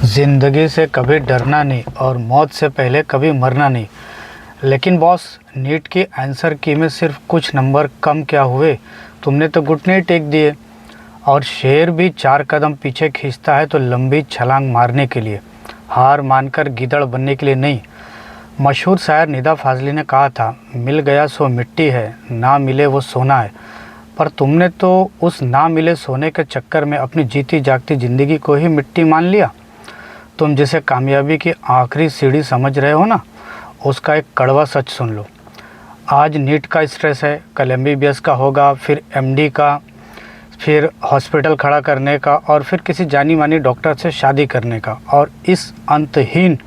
ज़िंदगी से कभी डरना नहीं और मौत से पहले कभी मरना नहीं। लेकिन बॉस, नीट की आंसर की में सिर्फ कुछ नंबर कम क्या हुए, तुमने तो घुटने टेक दिए। और शेर भी 4 कदम पीछे खींचता है तो लंबी छलांग मारने के लिए, हार मानकर गीदड़ बनने के लिए नहीं। मशहूर शायर निदा फाजली ने कहा था, मिल गया सो मिट्टी है, ना मिले वो सोना है। पर तुमने तो उस ना मिले सोने के चक्कर में अपनी जीती जागती ज़िंदगी को ही मिट्टी मान लिया। तुम जिसे कामयाबी की आखिरी सीढ़ी समझ रहे हो ना, उसका एक कड़वा सच सुन लो। आज नीट का स्ट्रेस है, कल एमबीबीएस का होगा, फिर एमडी का, फिर हॉस्पिटल खड़ा करने का, और फिर किसी जानी मानी डॉक्टर से शादी करने का। और इस अंतहीन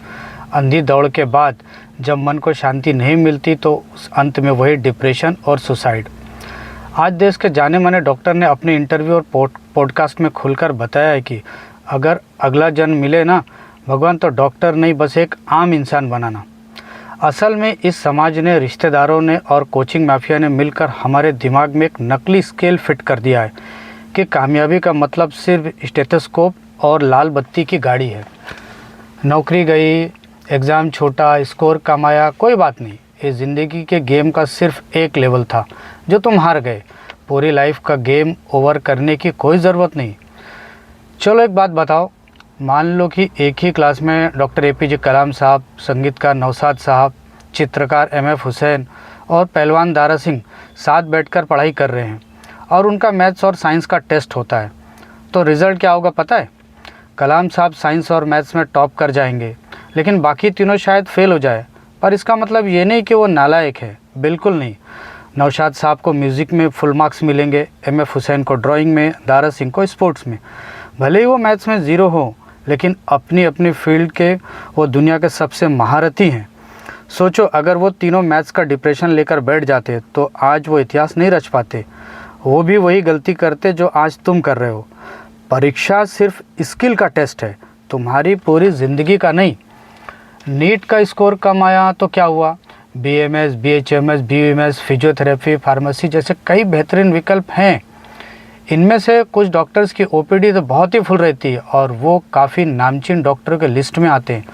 अंधी दौड़ के बाद जब मन को शांति नहीं मिलती तो उस अंत में वही डिप्रेशन और सुसाइड। आज देश के जाने माने डॉक्टर ने अपने इंटरव्यू और पॉडकास्ट में खुलकर बताया है कि अगर अगला जन्म मिले ना भगवान, तो डॉक्टर नहीं, बस एक आम इंसान बनाना। असल में इस समाज ने, रिश्तेदारों ने और कोचिंग माफिया ने मिलकर हमारे दिमाग में एक नकली स्केल फिट कर दिया है कि कामयाबी का मतलब सिर्फ स्टेथोस्कोप और लाल बत्ती की गाड़ी है। नौकरी गई, एग्ज़ाम छोटा, स्कोर कम आया, कोई बात नहीं। ये ज़िंदगी के गेम का सिर्फ एक लेवल था जो तुम हार गए। पूरी लाइफ का गेम ओवर करने की कोई ज़रूरत नहीं। चलो एक बात बताओ, मान लो कि एक ही क्लास में डॉक्टर एपीजे कलाम साहब, संगीतकार नौशाद साहब, चित्रकार एमएफ हुसैन और पहलवान दारा सिंह साथ बैठकर पढ़ाई कर रहे हैं और उनका मैथ्स और साइंस का टेस्ट होता है। तो रिज़ल्ट क्या होगा पता है? कलाम साहब साइंस और मैथ्स में टॉप कर जाएंगे, लेकिन बाकी तीनों शायद फेल हो जाए। पर इसका मतलब ये नहीं कि वो नालायक है, बिल्कुल नहीं। नौशाद साहब को म्यूज़िक में फुल मार्क्स मिलेंगे, एमएफ हुसैन को ड्राइंग में, दारा सिंह को स्पोर्ट्स में। भले ही वो मैथ्स में ज़ीरो हो, लेकिन अपनी अपनी फील्ड के वो दुनिया के सबसे महारथी हैं। सोचो, अगर वो तीनों मैथ्स का डिप्रेशन लेकर बैठ जाते तो आज वो इतिहास नहीं रच पाते। वो भी वही गलती करते जो आज तुम कर रहे हो। परीक्षा सिर्फ स्किल का टेस्ट है, तुम्हारी पूरी ज़िंदगी का नहीं। नीट का स्कोर कम आया तो क्या हुआ? BMS, BHMS, BUMS, physiotherapy, pharmacy जैसे कई बेहतरीन विकल्प हैं। इनमें से कुछ डॉक्टर्स की ओपीडी तो बहुत ही फुल रहती है और वो काफ़ी नामचीन डॉक्टरों के लिस्ट में आते हैं।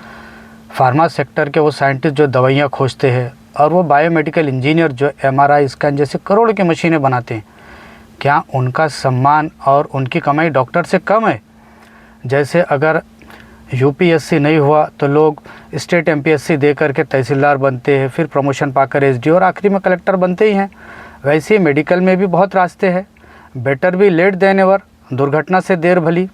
फार्मा सेक्टर के वो साइंटिस्ट जो दवाइयाँ खोजते हैं, और वो बायोमेडिकल इंजीनियर जो एमआरआई स्कैन जैसे करोड़ों की मशीनें बनाते हैं। क्या उनका सम्मान और उनकी कमाई डॉक्टर से कम है? जैसे अगर यूपीएससी नहीं हुआ तो लोग स्टेट एमपीएससी दे करके तहसीलदार बनते हैं, फिर प्रमोशन पाकर एसडी और आखिरी में कलेक्टर बनते ही हैं। वैसे ही मेडिकल में भी बहुत रास्ते हैं। बेटर भी लेट देन एवर, दुर्घटना से देर भली।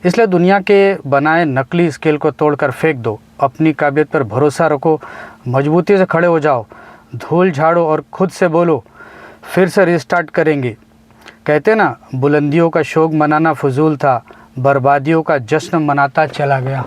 इसलिए दुनिया के बनाए नकली स्केल को तोड़कर फेंक दो, अपनी काबिलियत पर भरोसा रखो, मजबूती से खड़े हो जाओ, धूल झाड़ो और खुद से बोलो, फिर से रिस्टार्ट करेंगे। कहते ना, बुलंदियों का शौक मनाना फजूल था, बर्बादियों का जश्न मनाता चला गया।